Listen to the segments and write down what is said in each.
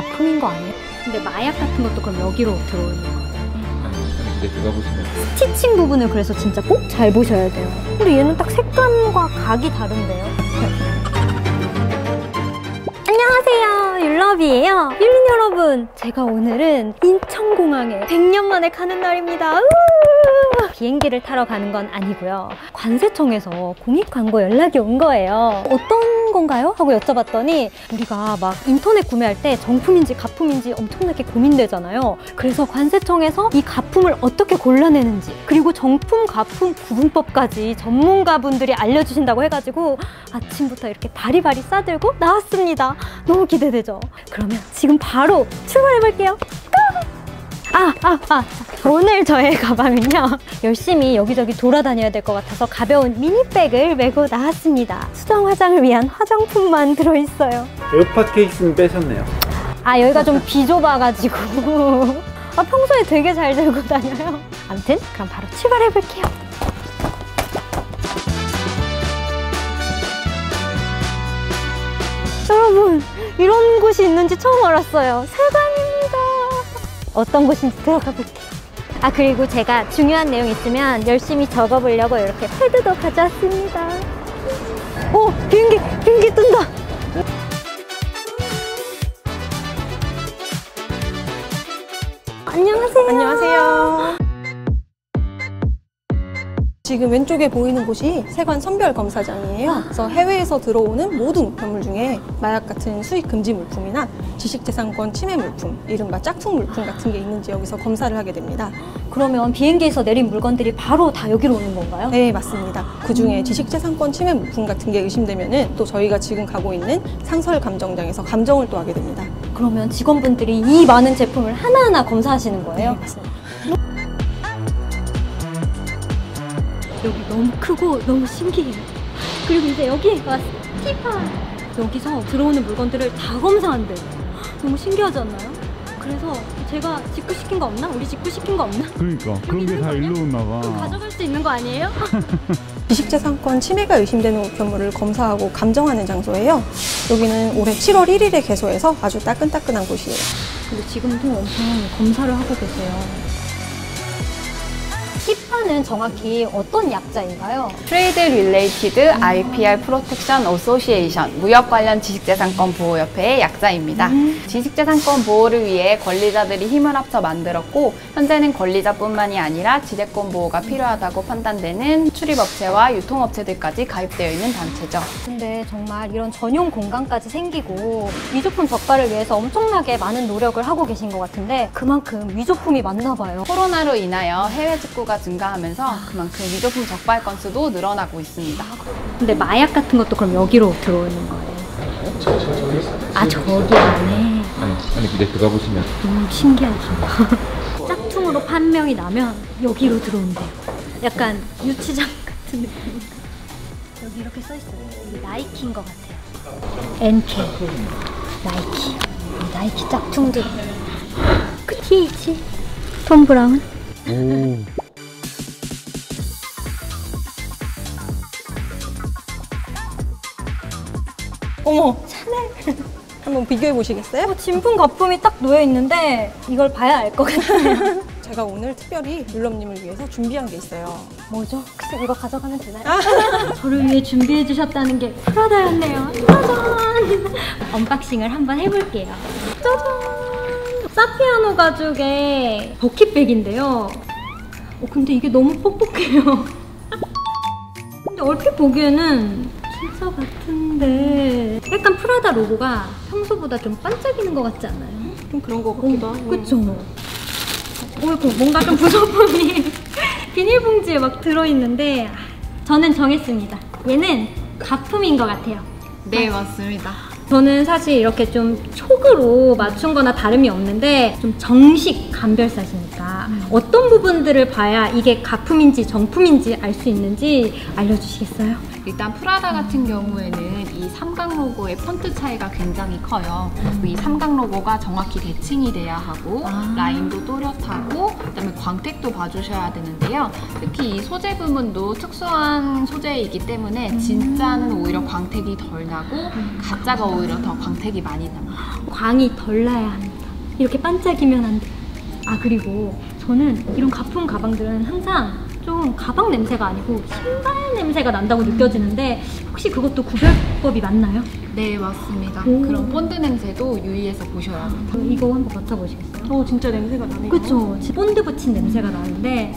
가품인 거 아니에요? 근데 마약 같은 것도 그럼 여기로 들어오는 거예요? 근데 그거 보시면 스티칭 부분을 그래서 진짜 꼭 잘 보셔야 돼요. 근데 얘는 딱 색감과 각이 다른데요? 안녕하세요, 율럽이에요. 율린 여러분, 제가 오늘은 인천공항에 100년 만에 가는 날입니다. 비행기를 타러 가는 건 아니고요. 관세청에서 공익광고 연락이 온 거예요. 어떤 건가요? 하고 여쭤봤더니 우리가 막 인터넷 구매할 때 정품인지 가품인지 엄청나게 고민되잖아요. 그래서 관세청에서 이 가품을 어떻게 골라내는지, 그리고 정품, 가품 구분법까지 전문가분들이 알려주신다고 해가지고 아침부터 이렇게 바리바리 싸들고 나왔습니다. 너무 기대되죠? 그러면 지금 바로 출발해볼게요. 오늘 저의 가방은요, 열심히 여기저기 돌아다녀야 될 것 같아서 가벼운 미니백을 메고 나왔습니다. 수정 화장을 위한 화장품만 들어있어요. 에어팟 케이스는 빼셨네요. 여기가 좀 비좁아가지고 평소에 되게 잘 들고 다녀요. 아무튼 그럼 바로 출발해볼게요. 여러분, 이런 곳이 있는지 처음 알았어요. 세상입니다. 어떤 곳인지 들어가 볼게요. 그리고 제가 중요한 내용 있으면 열심히 적어보려고 이렇게 패드도 가져왔습니다. 비행기 뜬다. 안녕하세요. 안녕하세요. 지금 왼쪽에 보이는 곳이 세관 선별 검사장이에요. 그래서 해외에서 들어오는 모든 우편물 중에 마약 같은 수입 금지 물품이나 지식재산권 침해 물품, 이른바 짝퉁 물품 같은 게 있는지 여기서 검사를 하게 됩니다. 그러면 비행기에서 내린 물건들이 바로 다 여기로 오는 건가요? 네, 맞습니다. 그 중에 지식재산권 침해 물품 같은 게 의심되면은 또 저희가 지금 가고 있는 상설 감정장에서 감정을 또 하게 됩니다. 그러면 직원분들이 이 많은 제품을 하나하나 검사하시는 거예요? 네, 맞습니다. 여기 너무 크고 너무 신기해요. 그리고 이제 여기 스티판, 여기서 들어오는 물건들을 다 검사한대요. 너무 신기하지 않나요? 그래서 제가 직구시킨 거 없나? 우리 직구시킨 거 없나? 그러니까 그런 게 다 일로 오나 봐. 그럼 가져갈 수 있는 거 아니에요? 지식재산권 침해가 의심되는 우편물을 검사하고 감정하는 장소예요. 여기는 올해 7월 1일에 개소해서 아주 따끈따끈한 곳이에요. 근데 지금도 엄청 검사를 하고 계세요. 스티판은 정확히 어떤 약자인가요? 트레이드 릴레이티드 IPR 프로텍션 어소시에이션, 무역 관련 지식재산권 보호협회의 약자입니다. 지식재산권 보호를 위해 권리자들이 힘을 합쳐 만들었고, 현재는 권리자뿐만이 아니라 지재권 보호가 필요하다고 판단되는 출입업체와 유통업체들까지 가입되어 있는 단체죠. 근데 정말 이런 전용 공간까지 생기고 위조품 적발을 위해서 엄청나게 많은 노력을 하고 계신 것 같은데 그만큼 위조품이 많나 봐요. 코로나로 인하여 해외 직구가 증가하면서 그만큼 위조품 적발 건수도 늘어나고 있습니다. 근데 마약 같은 것도 그럼 여기로 들어오는 거예요? 저기 안에. 아니 근데 그거 보시면 너무 신기하죠. 짝퉁으로 판명이 나면 여기로 들어온대요. 약간 유치장 같은 느낌. 여기 이렇게 써있어요. 이게 나이키인 것 같아요. NK 나이키. 나이키 짝퉁들. 그 TH 톰 브라운. 어머, 샤넬! 한번 비교해 보시겠어요? 진품 거품이 딱 놓여 있는데 이걸 봐야 알 것 같아요. 제가 오늘 특별히 율럽님을 위해서 준비한 게 있어요. 뭐죠? 혹시 이거 가져가면 되나요? 저를 위해 준비해 주셨다는 게 프라다였네요. 짜잔! 언박싱을 한번 해볼게요. 짜잔! 사피아노 가죽의 버킷백인데요. 근데 이게 너무 뻑뻑해요. 근데 얼핏 보기에는 진짜 같은데 약간 프라다 로고가 평소보다 좀 반짝이는 것 같지 않아요? 좀 그런 거 같기도 하고. 그쵸? 뭔가 좀 부속품이 비닐봉지에 막 들어있는데 저는 정했습니다. 얘는 가품인 것 같아요. 네, 맞습니다. 저는 사실 이렇게 좀 촉으로 맞춘 거나 다름이 없는데 좀 정식 감별사시니까 있습니다. 어떤 부분들을 봐야 이게 가품인지 정품인지 알 수 있는지 알려주시겠어요? 일단 프라다 같은 경우에는 이 삼각 로고의 폰트 차이가 굉장히 커요. 이 삼각 로고가 정확히 대칭이 돼야 하고 라인도 또렷하고 그다음에 광택도 봐주셔야 되는데요. 특히 이 소재 부분도 특수한 소재이기 때문에 진짜는 오히려 광택이 덜 나고 가짜가 오히려 더 광택이 많이 납니다. 광이 덜 나야 합니다. 이렇게 반짝이면 안 돼요. 아, 그리고 저는 이런 가품 가방들은 항상 좀 가방 냄새가 아니고 신발 냄새가 난다고 느껴지는데 혹시 그것도 구별법이 맞나요? 네, 맞습니다. 그런 본드 냄새도 유의해서 보셔야 합니다. 이거 한번 맡아보시겠어요? 진짜 냄새가 나네요. 그쵸? 본드 붙인 냄새가 나는데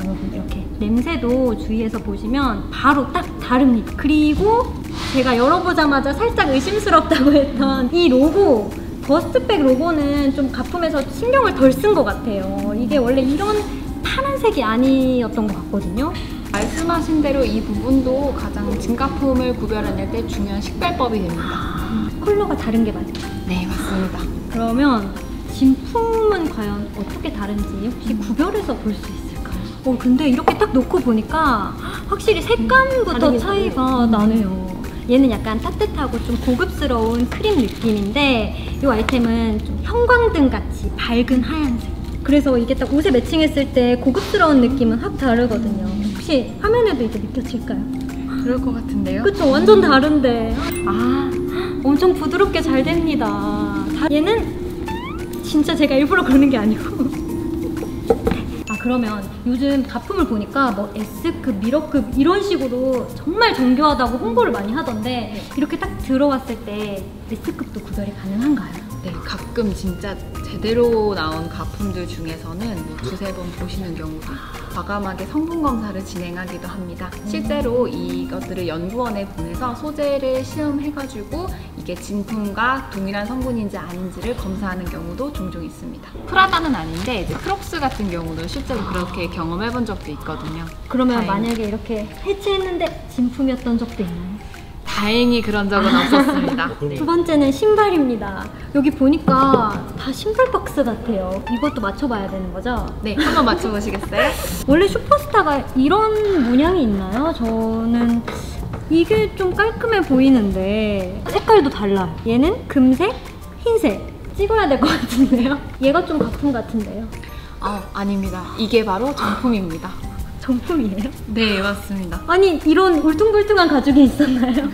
여러분 이렇게 냄새도 주의해서 보시면 바로 딱 다릅니다. 그리고 제가 열어보자마자 살짝 의심스럽다고 했던 이 로고, 버스트백 로고는 좀 가품에서 신경을 덜 쓴 것 같아요. 이게 원래 이런 파란색이 아니었던 것 같거든요. 말씀하신 대로 이 부분도 가장 진가품을 구별해낼 때 중요한 식별법이 됩니다. 컬러가 다른 게 맞아요. 네, 맞습니다. 그러면 진품은 과연 어떻게 다른지 혹시 구별해서 볼 수 있을까요? 근데 이렇게 딱 놓고 보니까 확실히 색감부터 차이가 나네요. 얘는 약간 따뜻하고 좀 고급스러운 크림 느낌인데 이 아이템은 좀 형광등 같이 밝은 하얀색. 그래서 이게 딱 옷에 매칭했을 때 고급스러운 느낌은 확 다르거든요. 혹시 화면에도 이제 느껴질까요? 그럴 것 같은데요? 그쵸? 완전 다른데. 아, 엄청 부드럽게 잘 됩니다. 얘는 진짜 제가 일부러 그러는 게 아니고. 그러면 요즘 가품을 보니까 뭐 S급, 미러급 이런 식으로 정말 정교하다고 홍보를 많이 하던데 이렇게 딱 들어왔을 때 S급도 구별이 가능한가요? 네, 가끔 진짜 제대로 나온 가품들 중에서는 뭐 두세 번 보시는 경우도 과감하게 성분 검사를 진행하기도 합니다. 실제로 이것들을 연구원에 보내서 소재를 시음해가지고 이게 진품과 동일한 성분인지 아닌지를 검사하는 경우도 종종 있습니다. 프라다는 아닌데 이제 크록스 같은 경우도 실제로 그렇게 경험해본 적도 있거든요. 그러면 만약에 이렇게 해체했는데 진품이었던 적도 있나요? 다행히 그런 적은 없었습니다. 네. 두 번째는 신발입니다. 여기 보니까 다 신발 박스 같아요. 이것도 맞춰봐야 되는 거죠? 네, 한번 맞춰보시겠어요? 원래 슈퍼스타가 이런 문양이 있나요? 저는 이게 좀 깔끔해 보이는데 색깔도 달라요. 얘는 금색, 흰색 찍어야 될 것 같은데요? 얘가 좀 가품 같은데요? 아닙니다. 이게 바로 정품입니다. 정품이에요? 네, 맞습니다. 아니, 이런 울퉁불퉁한 가죽이 있었나요?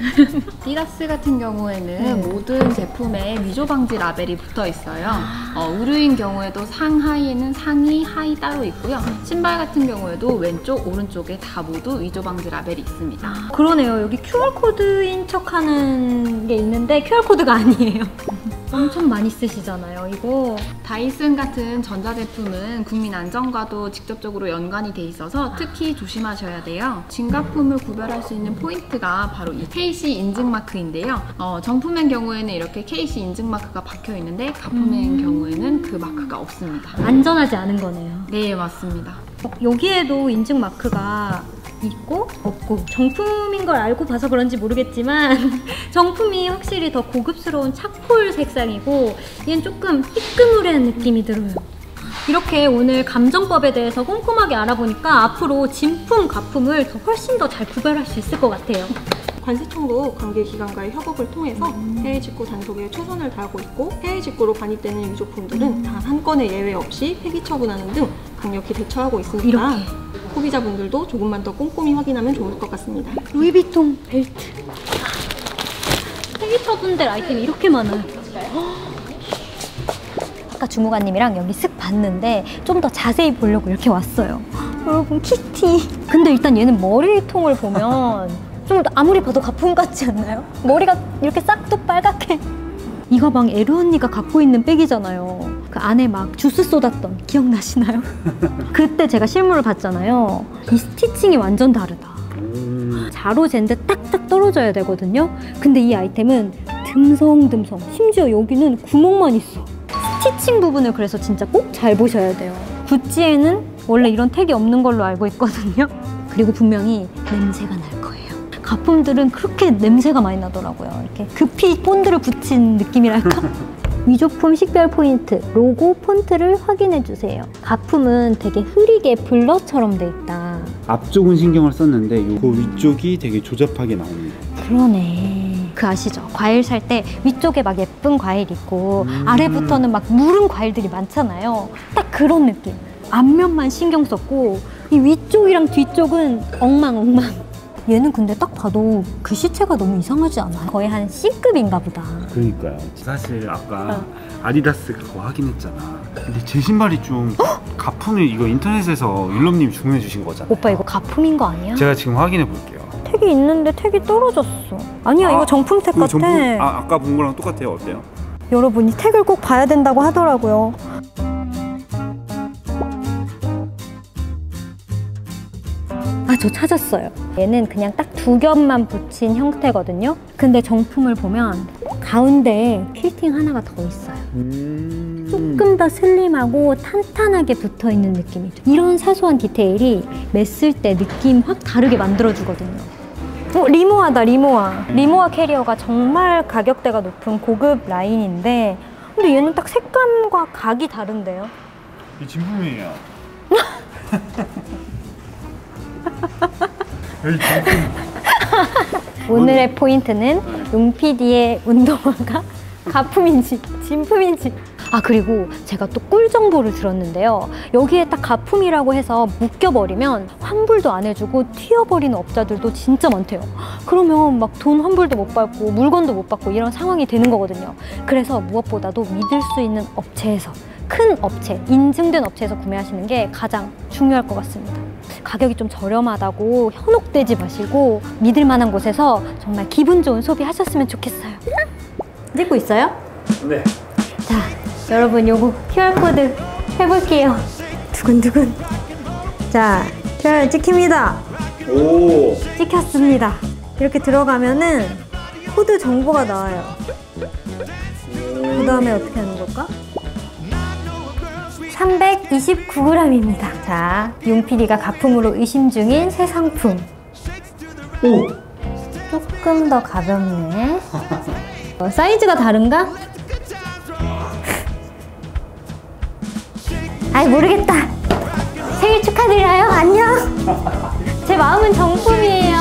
디다스 같은 경우에는 모든 제품에 위조 방지 라벨이 붙어 있어요. 의류인 경우에도 상하이에는 상의, 하의 따로 있고요. 신발 같은 경우에도 왼쪽, 오른쪽에 다 모두 위조 방지 라벨이 있습니다. 그러네요. 여기 QR코드인 척 하는 게 있는데 QR코드가 아니에요. 엄청 많이 쓰시잖아요, 이거. 다이슨 같은 전자제품은 국민 안전과도 직접적으로 연관이 돼 있어서 특히 조심하셔야 돼요. 진가품을 구별할 수 있는 포인트가 바로 이 KC 인증 마크인데요. 정품의 경우에는 이렇게 KC 인증 마크가 박혀 있는데 가품의 경우에는 그 마크가 없습니다. 안전하지 않은 거네요. 네, 맞습니다. 여기에도 인증 마크가 있고 없고 정품인 걸 알고 봐서 그런지 모르겠지만 정품이 확실히 더 고급스러운 차콜 색상이고 얘는 조금 희끄무레한 느낌이 들어요. 이렇게 오늘 감정법에 대해서 꼼꼼하게 알아보니까 앞으로 진품, 가품을 훨씬 더 잘 구별할 수 있을 것 같아요. 관세청도 관계기관과의 협업을 통해서 해외 직구 단속에 최선을 다하고 있고 해외 직구로 반입되는 위조품들은 단 한 건의 예외 없이 폐기 처분하는 등 강력히 대처하고 있습니다. 이렇게. 소비자분들도 조금만 더 꼼꼼히 확인하면 좋을 것 같습니다. 루이비통 벨트. 폐기 처분될 아이템이 이렇게 많아요. 아까 주무관님이랑 여기 쓱 봤는데 좀 더 자세히 보려고 이렇게 왔어요. 여러분, 키티. 근데 일단 얘는 머리통을 보면 좀 아무리 봐도 가품 같지 않나요? 머리가 이렇게 싹둑 빨갛게. 이 가방 에루 언니가 갖고 있는 백이잖아요. 그 안에 막 주스 쏟았던 기억나시나요? 그때 제가 실물을 봤잖아요. 이 스티칭이 완전 다르다. 자로 잰데 딱딱 떨어져야 되거든요. 근데 이 아이템은 듬성듬성, 심지어 여기는 구멍만 있어. 스티칭 부분을 그래서 진짜 꼭 잘 보셔야 돼요. 구찌에는 원래 이런 택이 없는 걸로 알고 있거든요. 그리고 분명히 냄새가 날 거예요. 가품들은 그렇게 냄새가 많이 나더라고요. 이렇게 급히 본드를 붙인 느낌이랄까? 위조품 식별 포인트, 로고 폰트를 확인해주세요. 가품은 되게 흐리게 블러처럼 돼 있다. 앞쪽은 신경을 썼는데 그 위쪽이 되게 조잡하게 나옵니다. 그러네. 그 아시죠? 과일 살 때 위쪽에 막 예쁜 과일 있고 아래부터는 막 무른 과일들이 많잖아요. 딱 그런 느낌. 앞면만 신경 썼고 이 위쪽이랑 뒤쪽은 엉망엉망. 얘는 근데 딱 봐도 글씨체가 너무 이상하지 않아요? 거의 한 C급인가 보다. 그러니까요. 사실 아까 아디다스 그거 확인했잖아. 근데 제 신발이 좀 가품을 이거 인터넷에서 율럼님 주문해 주신 거잖아요. 오빠 이거 가품인 거 아니야? 제가 지금 확인해 볼게요. 택이 있는데 택이 떨어졌어. 아니야, 이거 정품 택 같아. 아까 본 거랑 똑같아요. 어때요? 여러분, 이 택을 꼭 봐야 된다고 하더라고요. 아, 저 찾았어요. 얘는 그냥 딱 두 겹만 붙인 형태거든요. 근데 정품을 보면 가운데에 퀼팅 하나가 더 있어요. 조금 더 슬림하고 탄탄하게 붙어있는 느낌이죠. 이런 사소한 디테일이 맸을 때 느낌 확 다르게 만들어주거든요. 리모아다, 리모아. 리모아 캐리어가 정말 가격대가 높은 고급 라인인데 근데 얘는 딱 색감과 각이 다른데요? 이 진품이에요. 오늘의 포인트는 용PD의 운동화가 가품인지 진품인지. 아, 그리고 제가 또 꿀 정보를 들었는데요. 여기에 딱 가품이라고 해서 묶여버리면 환불도 안 해주고 튀어버리는 업자들도 진짜 많대요. 그러면 막 돈 환불도 못 받고 물건도 못 받고 이런 상황이 되는 거거든요. 그래서 무엇보다도 믿을 수 있는 업체에서, 큰 업체, 인증된 업체에서 구매하시는 게 가장 중요할 것 같습니다. 가격이 좀 저렴하다고 현혹되지 마시고 믿을 만한 곳에서 정말 기분 좋은 소비하셨으면 좋겠어요. 찍고 있어요? 네. 자, 여러분 요거 QR코드 해볼게요. 두근두근. 자, QR 찍힙니다. 오. 찍혔습니다. 이렇게 들어가면은 코드 정보가 나와요. 그 다음에 어떻게 하는 걸까? 329g입니다. 자, 용PD가 가품으로 의심 중인 새 상품. 오. 조금 더 가볍네. 사이즈가 다른가? 아이, 모르겠다. 생일 축하드려요. 안녕. 제 마음은 정품이에요.